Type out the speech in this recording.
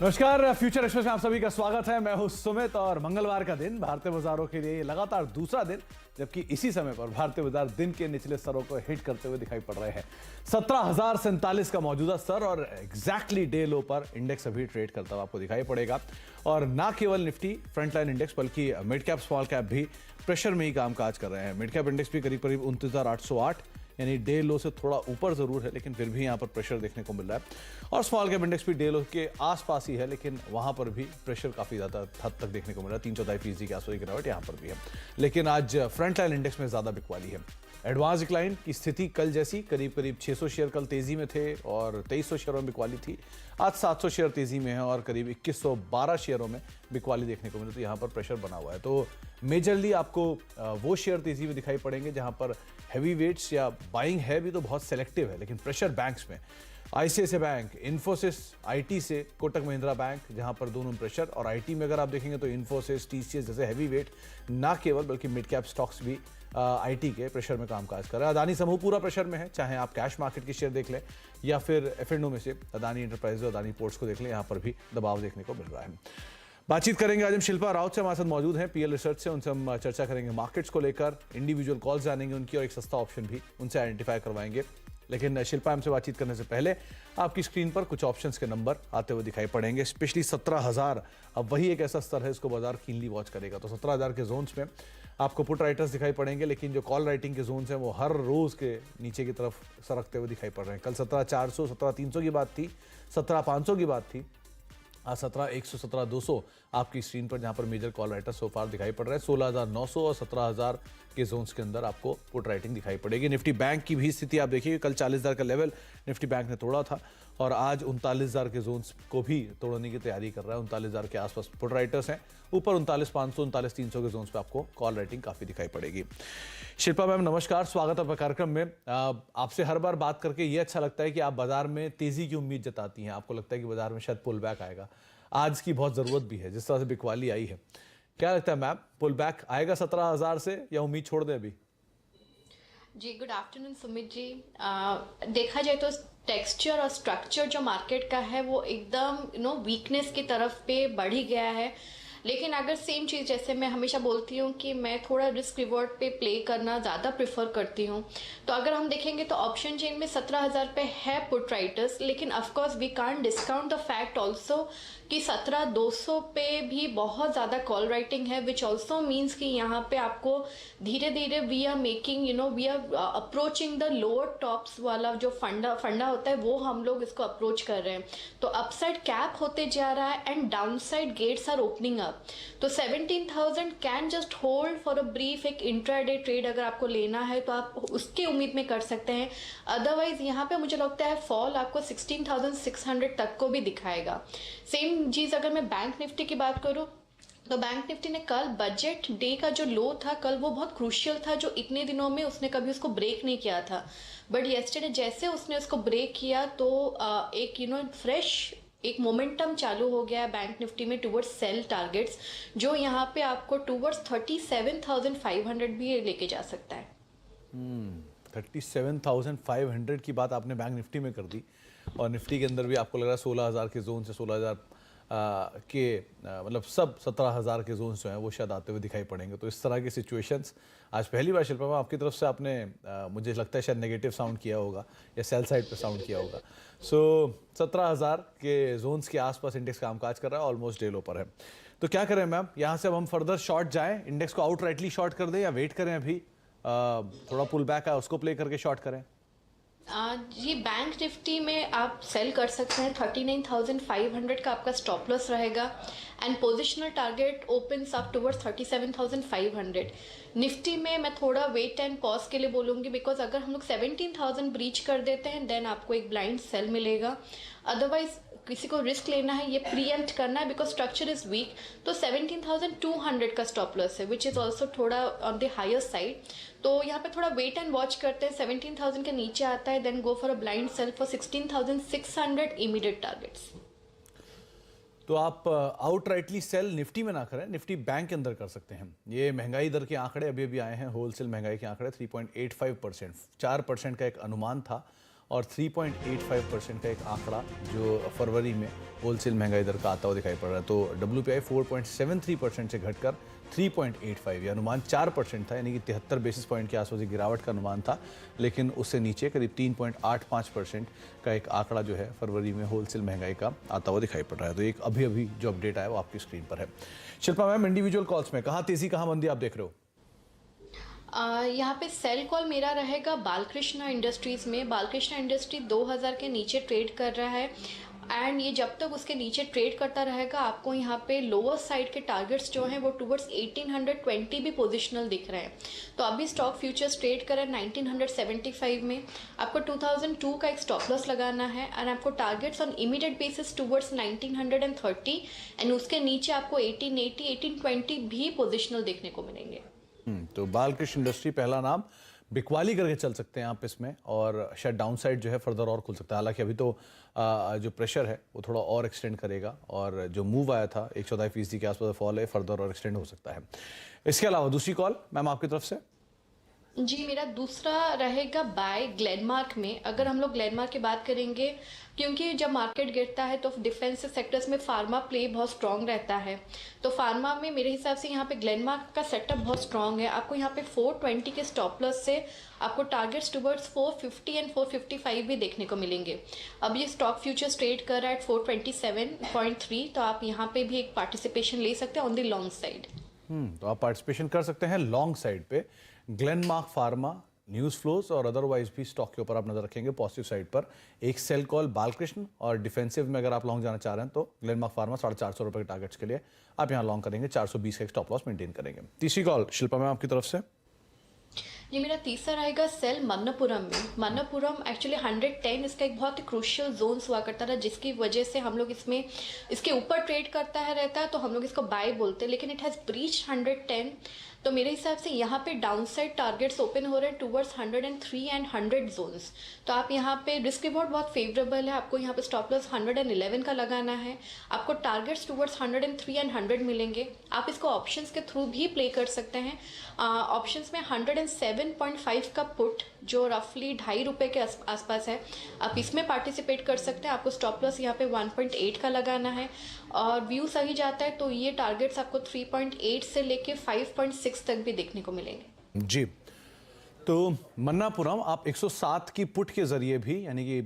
नमस्कार, future express में आप सभी का स्वागत है। मैं हूं सुमित और मंगलवार का दिन भारतीय बाजारों के लिए लगातार दूसरा दिन, जबकि इसी समय पर भारतीय बाजार दिन के निचले स्तरों को हिट करते हुए दिखाई पड़ रहे हैं। 17,047 का मौजूदा स्तर और एग्जैक्टली डे लो पर इंडेक्स अभी ट्रेड करता हुआ आपको दिखाई पड़ेगा। और ना केवल निफ्टी फ्रंटलाइन इंडेक्स बल्कि मिड कैप स्मॉल कैप भी प्रेशर में ही कामकाज कर रहे हैं। मिड कैप इंडेक्स भी करीब करीब 29,808 यानी डे लो से थोड़ा ऊपर जरूर है, लेकिन फिर भी यहाँ पर प्रेशर देखने को मिल रहा है। और स्मॉल कैप इंडेक्स भी डे लो के आसपास ही है, लेकिन वहां पर भी प्रेशर काफी ज्यादा हद तक देखने को मिल रहा है। 3.4% के आसपास की गिरावट यहाँ पर भी है, लेकिन आज फ्रंट लाइन इंडेक्स में ज्यादा बिकवाली है। एडवांस डिक्लाइन की स्थिति कल जैसी, करीब करीब 600 शेयर कल तेजी में थे और 2300 शेयरों में बिकवाली थी। आज 700 शेयर तेजी में है और करीब 2112 शेयरों में बिकवाली देखने को मिली, तो यहाँ पर प्रेशर बना हुआ है। तो मेजरली आपको वो शेयर तेजी में दिखाई पड़ेंगे जहां पर हैवी वेट्स या बाइंग है भी तो बहुत सेलेक्टिव है, लेकिन प्रेशर बैंक्स में आईसीआईसीआई बैंक, इन्फोसिस, आईटी से कोटक महिंद्रा बैंक, जहां पर दोनों प्रेशर। और आईटी में अगर आप देखेंगे तो इन्फोसिस, टीसीएस जैसे हैवी वेट ना केवल बल्कि मिड कैप स्टॉक्स भी आईटी के प्रेशर में कामकाज कर रहा है। अदानी समूह पूरा प्रेशर में है, चाहे आप कैश मार्केट के शेयर देख लें या फिर एफ&ओ में से अदानी एंटरप्राइजेज, अदानी पोर्ट्स को देख लें, यहाँ पर भी दबाव देखने को मिल रहा है। बातचीत करेंगे आज हम शिल्पा राउत से, हमारे साथ मौजूद हैं पीएल रिसर्च से। उनसे हम चर्चा करेंगे मार्केट्स को लेकर, इंडिविजुअल कॉल्स जानेंगे उनकी और एक सस्ता ऑप्शन भी उनसे आइडेंटिफाई करवाएंगे। लेकिन शिल्पा, हमसे बातचीत करने से पहले आपकी स्क्रीन पर कुछ ऑप्शंस के नंबर आते हुए दिखाई पड़ेंगे, स्पेशली 17,000। अब वही एक ऐसा स्तर है इसको बाजार कीनली वॉच करेगा। तो 17,000 के जोन्स में आपको पुट राइटर्स दिखाई पड़ेंगे, लेकिन जो कॉल राइटिंग के जोन्स हैं वो हर रोज के नीचे की तरफ सरकते हुए दिखाई पड़ रहे हैं। कल 17,400, 17,300 की बात थी, 17,500 की बात थी। आज 17,100, 17,200 आपकी स्क्रीन पर जहां पर मेजर कॉल राइटर सोफार दिखाई पड़ रहा है। 16,900 और 17,000 के जोन्स के अंदर आपको पुट राइटिंग दिखाई पड़ेगी। निफ्टी बैंक की भी स्थिति आप देखिए, कल 40,000 का लेवल निफ्टी बैंक ने तोड़ा था और आज 39,000 के जोन्स को भी तोड़ने की तैयारी कर रहा है। 39,000 के आसपास पुट राइटर्स हैं। ऊपर 39,500, 39,300 के जोन्स पे आपको कॉल राइटिंग काफी दिखाई पड़ेगी। शिल्पा मैम नमस्कार, स्वागत है आपका कार्यक्रम में। आपसे हर बार बात करके ये अच्छा लगता है कि आप बाजार में तेजी की उम्मीद जताती हैं। आपको लगता है कि बाजार में शायद पुल बैक आएगा, आज की बहुत जरूरत भी है, जिस तरह से बिकवाली आई है। क्या लगता है मैम, पुल बैक आएगा 17,000 से या उम्मीद छोड़ दें अभी? जी, गुड आफ्टरनून सुमित जी। देखा जाए तो टेक्सचर और स्ट्रक्चर जो मार्केट का है वो एकदम वीकनेस की तरफ पे बढ़ ही गया है। लेकिन अगर सेम चीज़, जैसे मैं हमेशा बोलती हूँ कि मैं थोड़ा रिस्क रिवॉर्ड पे प्ले करना ज़्यादा प्रेफर करती हूँ, तो अगर हम देखेंगे तो ऑप्शन चेन में 17,000 पे है पुट राइटर्स, लेकिन of course we can't discount the fact also कि 17,200 पे भी बहुत ज़्यादा कॉल राइटिंग है, विच ऑल्सो मीन्स कि यहाँ पे आपको धीरे धीरे we are making we are approaching the lower tops वाला जो फंडा होता है, वो हम लोग इसको अप्रोच कर रहे हैं। तो अपसाइड कैप होते जा रहा है and downside gates are opening up. तो 17,000 can just hold for a brief, एक इंट्राडे ट्रेड अगर आपको लेना है तो आप उसकी उम्मीद में कर सकते हैं। अदरवाइज यहाँ पे मुझे लगता है फॉल आपको 16,600 तक को भी दिखाएगा। सेम चीज़ अगर मैं बैंक निफ्टी की बात करूँ तो बैंक निफ्टी ने कल बजट डे का जो लो था कल, वो बहुत क्रूशियल था, जो इतने दिनों में उसने कभी उसको ब्रेक नहीं किया था। बट येस्टरडे जैसे उसने उसको ब्रेक किया तो एक फ्रेश एक मोमेंटम चालू हो गया है बैंक निफ्टी में टूवर्ड्स सेल टारगेट्स, जो यहाँ पे आपको टूवर्ड्स 37,500 भी लेके जा सकता है। 37,500 की बात आपने बैंक निफ्टी में कर दी और निफ्टी के अंदर भी आपको लग रहा है 16,000 के जोन से 16,000 मतलब सब 17,000 के जोन जो हैं वो शायद आते हुए दिखाई पड़ेंगे। तो इस तरह की सिचुएशंस आज पहली बार शिल्पा मैम आपकी तरफ से आपने मुझे लगता है शायद नेगेटिव साउंड किया होगा या सेल साइड पे साउंड किया होगा। सो 17,000 के जोन्स के आसपास इंडेक्स कामकाज कर रहा है, ऑलमोस्ट डे लो पर है। तो क्या करें मैम, यहाँ से अब हम फर्दर शॉर्ट जाएं, इंडेक्स को आउट राइटली शॉर्ट कर दें या वेट करें अभी थोड़ा पुल बैक है उसको प्ले करके शॉर्ट करें? जी, बैंक निफ्टी में आप सेल कर सकते हैं। 39,500 का आपका स्टॉप लॉस रहेगा and positional target opens up towards 37,500। Nifty में मैं थोड़ा वेट एंड पॉज के लिए बोलूँगी, बिकॉज अगर हम लोग 17,000 ब्रीच कर देते हैं देन आपको एक ब्लाइंड सेल मिलेगा। अदरवाइज किसी को रिस्क लेना है, ये प्रीएम्प्ट करना है बिकॉज स्ट्रक्चर इज वीक, तो 17,200 का स्टॉप लॉस है, विच इज़ ऑल्सो थोड़ा ऑन द हायर साइड। तो यहाँ पे थोड़ा वेट एंड वॉच करते हैं। 17,000 के नीचे आता है then go for a blind sell for 16,600 immediate targets. तो आप आउट राइटली सेल निफ्टी में ना करें, निफ्टी बैंक के अंदर कर सकते हैं। ये महंगाई दर के आंकड़े अभी अभी आए हैं, होलसेल महंगाई के आंकड़े 3.85%, 4% का एक अनुमान था और 3.85% का एक आंकड़ा जो फरवरी में होलसेल महंगाई दर का आता हुआ दिखाई पड़ रहा है। तो WPI 4.73% से घटकर 3.85, यह अनुमान 4% था, यानी कि 73 बेसिस पॉइंट के आसपास गिरावट का अनुमान था, लेकिन उससे नीचे करीब 3.85% का एक आंकड़ा जो है फरवरी में होलसेल महंगाई का आता हुआ दिखाई पड़ रहा है। तो एक अभी जो अपडेट आया वो आपकी स्क्रीन पर है। शिल्पा मैम, इंडिविजुअल कॉल्स में कहाँ तेजी कहाँ मंदी आप देख रहे हो? यहाँ पे सेल कॉल मेरा रहेगा बालकृष्ण इंडस्ट्रीज में। बालकृष्ण इंडस्ट्री 2000 के नीचे ट्रेड कर रहा है एंड ये जब तक उसके नीचे ट्रेड करता रहेगा आपको यहाँ पे लोअर साइड के टारगेट्स जो हैं वो टुवर्ड्स 1820 भी पोजिशनल दिख रहे हैं। तो अभी स्टॉक फ्यूचर्स ट्रेड कर रहा है 1975 में। आपको 2002 का एक स्टॉप लॉस लगाना है एंड आपको targets on immediate basis towards 1930 and उसके नीचे आपको 1880 1820 भी पोजिशनल देखने को मिलेंगे। तो बालकृष्ण इंडस्ट्री पहला नाम, बिकवाली करके चल सकते हैं आप इसमें, और शायद डाउन साइड जो है फर्दर और खुल सकता है। हालांकि अभी तो जो प्रेशर है वो थोड़ा और एक्सटेंड करेगा और जो मूव आया था 114% के आसपास फॉल है, फर्दर और एक्सटेंड हो सकता है। इसके अलावा दूसरी कॉल मैम आपकी तरफ से? जी, मेरा दूसरा रहेगा बाय ग्लेनमार्क में। अगर हम लोग ग्लेनमार्क की बात करेंगे, क्योंकि जब मार्केट गिरता है तो डिफेंसिव सेक्टर्स में फार्मा प्ले बहुत स्ट्रांग रहता है, तो फार्मा में मेरे हिसाब से यहाँ पे ग्लेनमार्क का सेटअप बहुत स्ट्रांग है। आपको यहाँ पे 420 के स्टॉप लॉस से आपको टारगेट्स टुवर्ड्स 450 एंड 455 भी देखने को मिलेंगे। अब ये स्टॉक फ्यूचर्स ट्रेड कर रहा है 427.3, तो आप यहाँ पे भी एक पार्टिसिपेशन ले सकते हैं ऑन द लॉन्ग साइड। तो आप पार्टिसिपेशन कर सकते हैं लॉन्ग साइड पे ग्लेनमार्क फार्मा, न्यूज़ फ्लोज और अदरवाइज भी स्टॉक के ऊपर आप नजर रखेंगे पॉजिटिव साइड पर। एक सेल कॉल बालकृष्ण, और डिफेंसिव में अगर आप लॉन्ग जाना चाह रहे हैं तो ग्लेनमार्क फार्मा 450 रुपये के टारगेट्स के लिए आप यहाँ लॉन्ग करेंगे, 420 का एक स्टॉप लॉस मेंटेन करेंगे। तीसरी कॉल शिल्पा मैम आपकी तरफ से? ये मेरा तीसरा रहेगा सेल मन्नपुरम में। मन्नपुरम एक्चुअली 110 इसका एक बहुत ही क्रूशियल जोन्स हुआ करता था, जिसकी वजह से हम लोग इसमें इसके ऊपर ट्रेड करता है रहता है तो हम लोग इसको बाय बोलते हैं, लेकिन इट हैज़ ब्रीच्ड 110। तो मेरे हिसाब से यहाँ पे डाउनसाइड टारगेट्स ओपन हो रहे हैं टुवर्ड्स 103 एंड 100 जोन्स। तो आप यहाँ पे रिस्क रिवॉर्ड बहुत फेवरेबल है। आपको यहाँ पे स्टॉप लॉस 111 का लगाना है। आपको टारगेट्स टुवर्ड्स 103 एंड 100 मिलेंगे। आप इसको ऑप्शंस के थ्रू भी प्ले कर सकते हैं। ऑप्शंस में 107.5 का पुट जो रफली ₹2.5 के आसपास है, आप इसमें पार्टिसिपेट कर सकते हैं। आपको स्टॉप लॉस यहाँ पे 1.8 का लगाना है और व्यू सही जाता है तो ये टारगेट्स आपको 3.8 से लेके 5.6 तक भी देखने को मिलेंगे। जी, तो मन्नापुरम आप 107 की पुट के जरिए भी, यानी कि